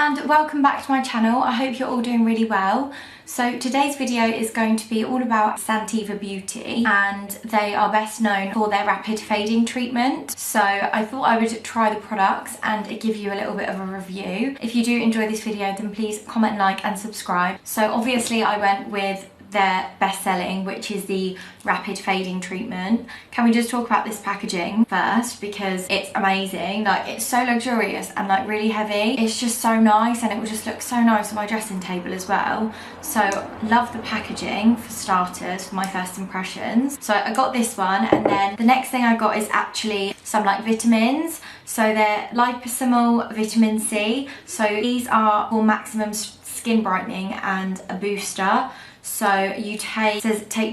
and welcome back to my channel. I hope you're all doing really well. So today's video is going to be all about Santeva Beauty, and they are best known for their rapid fading treatment. So I thought I would try the products and give you a little bit of a review. If you do enjoy this video, then please comment, like and subscribe. So obviously I went with their best selling, which is the rapid fading treatment. Can we just talk about this packaging first, because it's amazing. Like, it's so luxurious and like really heavy. It's just so nice, and it will just look so nice on my dressing table as well. So love the packaging for starters, for my first impressions. So I got this one, and then the next thing I got is actually some like vitamins. So they're liposomal vitamin C. So these are for maximum skin brightening and a booster. So you take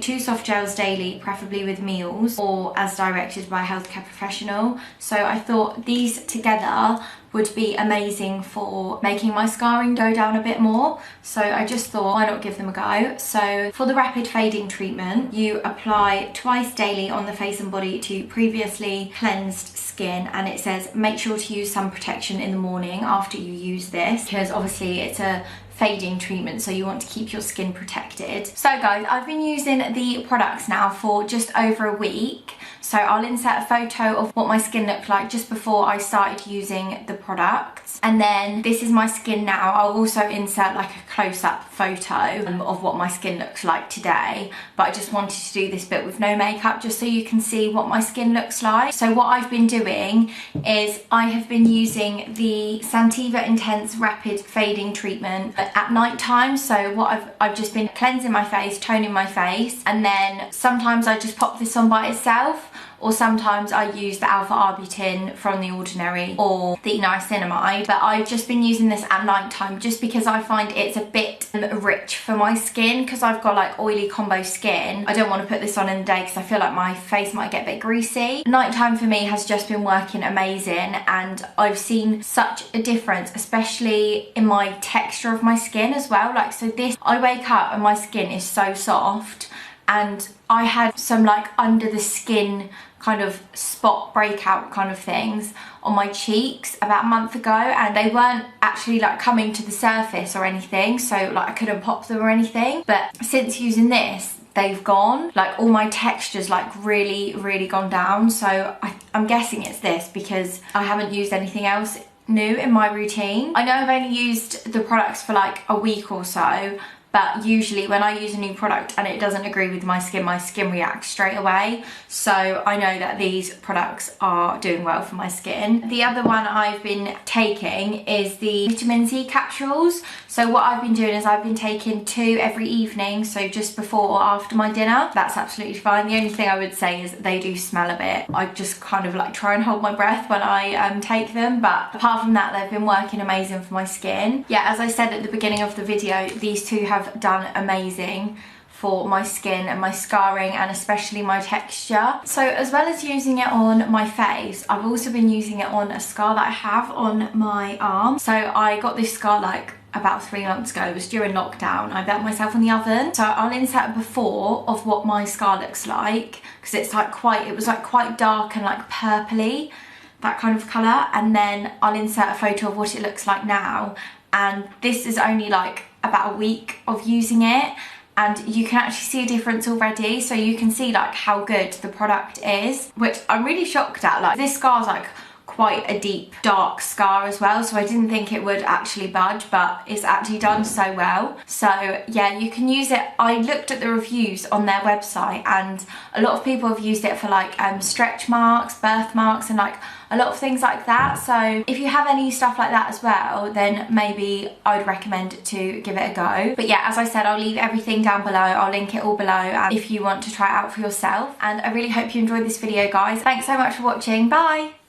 2 soft gels daily, preferably with meals or as directed by a healthcare professional. So I thought these together would be amazing for making my scarring go down a bit more. So I just thought, why not give them a go? So for the rapid fading treatment, you apply twice daily on the face and body to previously cleansed skin, and it says make sure to use sun protection in the morning after you use this, because obviously it's a fading treatment, so you want to keep your skin protected. So guys, I've been using the products now for just over a week. So I'll insert a photo of what my skin looked like just before I started using the products. And then this is my skin now. I'll also insert like a close-up photo of what my skin looks like today. But I just wanted to do this bit with no makeup, just so you can see what my skin looks like. So what I've been doing is I have been using the Santeva Intense Rapid Fading Treatment at night time. So what I've just been cleansing my face, toning my face, and then sometimes I just pop this on by itself, or sometimes I use the alpha arbutin from The Ordinary or the niacinamide. But I've just been using this at night time just because I find it's a bit rich for my skin, because I've got like oily combo skin. I don't want to put this on in the day because I feel like my face might get a bit greasy. Nighttime for me has just been working amazing, and I've seen such a difference, especially in my texture of my skin as well. Like, so this, I wake up and my skin is so soft, and I had some like under the skin kind of spot breakout kind of things on my cheeks about a month ago, and they weren't actually like coming to the surface or anything, so like I couldn't pop them or anything. But since using this, they've gone. Like, all my textures like really gone down. So I'm guessing it's this because I haven't used anything else new in my routine. I know I've only used the products for like a week or so, but usually when I use a new product and it doesn't agree with my skin reacts straight away. So I know that these products are doing well for my skin. The other one I've been taking is the vitamin C capsules. So what I've been doing is I've been taking 2 every evening, so just before or after my dinner. That's absolutely fine. The only thing I would say is they do smell a bit. I just kind of like try and hold my breath when I take them, but apart from that, they've been working amazing for my skin. Yeah, as I said at the beginning of the video, these two have done amazing for my skin and my scarring, and especially my texture. So as well as using it on my face, I've also been using it on a scar that I have on my arm. So I got this scar like about 3 months ago. It was during lockdown. I burnt myself in the oven. So I'll insert a before of what my scar looks like, because it's like it was like quite dark and like purpley, that kind of colour. And then I'll insert a photo of what it looks like now. And this is only like about a week of using it, and you can actually see a difference already. So you can see like how good the product is, which I'm really shocked at. Like, this scar's like quite a deep dark scar as well, so I didn't think it would actually budge, but it's actually done so well. So yeah, you can use it. I looked at the reviews on their website, and a lot of people have used it for like stretch marks, birthmarks, and like a lot of things like that. So if you have any stuff like that as well, then maybe I would recommend to give it a go. But yeah, as I said, I'll leave everything down below. I'll link it all below, and if you want to try it out for yourself. And I really hope you enjoyed this video, guys. Thanks so much for watching. Bye.